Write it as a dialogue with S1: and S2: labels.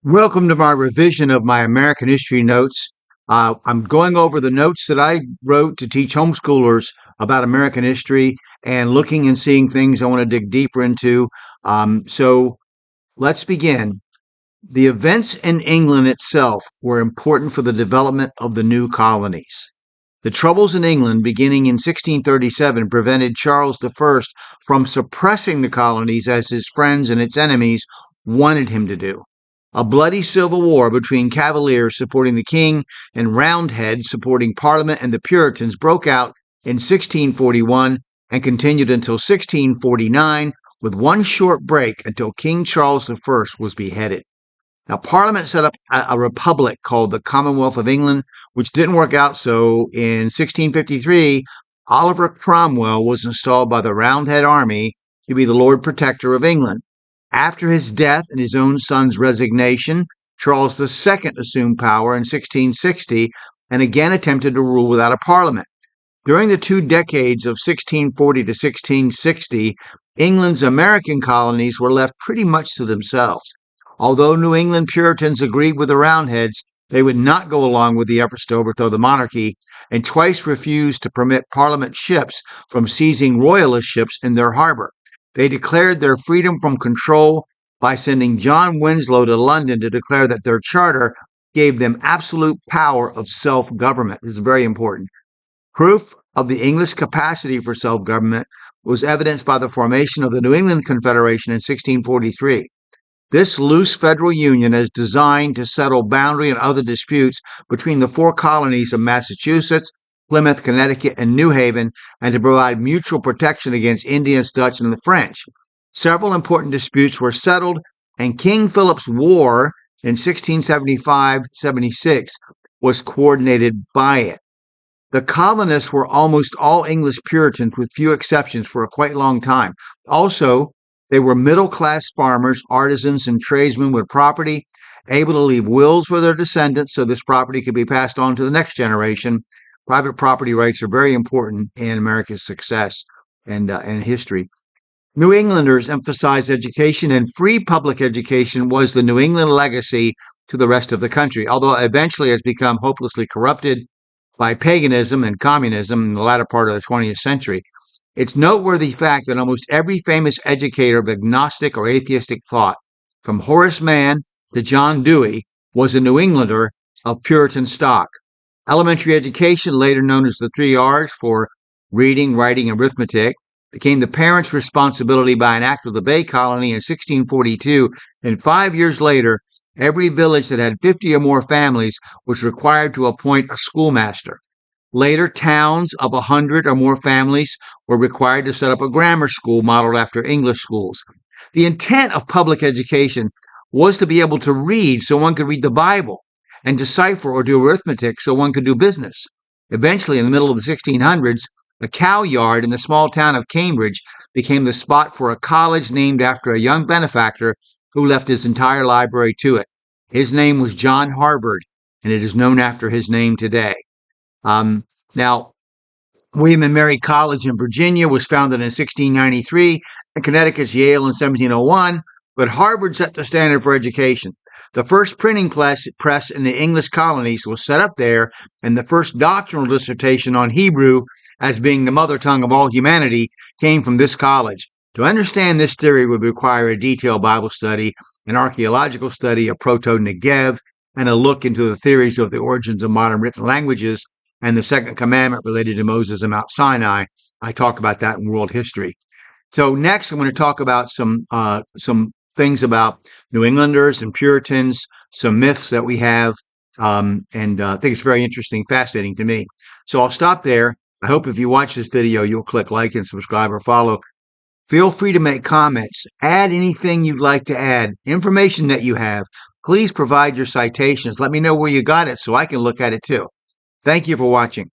S1: Welcome to my revision of my American history notes. I'm going over the notes that I wrote to teach homeschoolers about American history and looking and seeing things I want to dig deeper into. So let's begin. The events in England itself were important for the development of the new colonies. The troubles in England beginning in 1637 prevented Charles I from suppressing the colonies as his friends and its enemies wanted him to do. A bloody civil war between Cavaliers supporting the king and Roundheads supporting Parliament and the Puritans broke out in 1641 and continued until 1649, with one short break until King Charles I was beheaded. Now, Parliament set up a republic called the Commonwealth of England, which didn't work out. So in 1653, Oliver Cromwell was installed by the Roundhead Army to be the Lord Protector of England. After his death and his own son's resignation, Charles II assumed power in 1660 and again attempted to rule without a parliament. During the 2 decades of 1640 to 1660, England's American colonies were left pretty much to themselves. Although New England Puritans agreed with the Roundheads, they would not go along with the efforts to overthrow the monarchy and twice refused to permit Parliament ships from seizing Royalist ships in their harbor. They declared their freedom from control by sending John Winslow to London to declare that their charter gave them absolute power of self-government. This is very important. Proof of the English capacity for self-government was evidenced by the formation of the New England Confederation in 1643. This loose federal union is designed to settle boundary and other disputes between the 4 colonies of Massachusetts, Plymouth, Connecticut, and New Haven, and to provide mutual protection against Indians, Dutch, and the French. Several important disputes were settled, and King Philip's War in 1675-76 was coordinated by it. The colonists were almost all English Puritans, with few exceptions, for a quite long time. Also, they were middle-class farmers, artisans, and tradesmen with property, able to leave wills for their descendants so this property could be passed on to the next generation. Private property rights are very important in America's success and history. New Englanders emphasized education, and free public education was the New England legacy to the rest of the country, although eventually has become hopelessly corrupted by paganism and communism in the latter part of the 20th century. It's noteworthy fact that almost every famous educator of agnostic or atheistic thought, from Horace Mann to John Dewey, was a New Englander of Puritan stock. Elementary education, later known as the 3 R's for reading, writing, and arithmetic, became the parents' responsibility by an act of the Bay Colony in 1642, and 5 years later, every village that had 50 or more families was required to appoint a schoolmaster. Later, towns of 100 or more families were required to set up a grammar school modeled after English schools. The intent of public education was to be able to read so one could read the Bible, and decipher or do arithmetic so one could do business. Eventually, in the middle of the 1600s, a cow yard in the small town of Cambridge became the spot for a college named after a young benefactor who left his entire library to it. His name was John Harvard, and it is known after his name today. Now, William and Mary College in Virginia was founded in 1693, and Connecticut's Yale in 1701, but Harvard set the standard for education. The first printing press in the English colonies was set up there, and the first doctoral dissertation on Hebrew, as being the mother tongue of all humanity, came from this college. To understand this theory would require a detailed Bible study, an archaeological study of Proto-Negev, and a look into the theories of the origins of modern written languages and the second commandment related to Moses and Mount Sinai. I talk about that in world history. So next, I'm going to talk about some things about New Englanders and Puritans, some myths that we have, and I think it's very interesting, fascinating to me. So I'll stop there. I hope if you watch this video, you'll click like and subscribe or follow. Feel free to make comments. Add anything you'd like to add. Information that you have. Please provide your citations. Let me know where you got it so I can look at it too. Thank you for watching.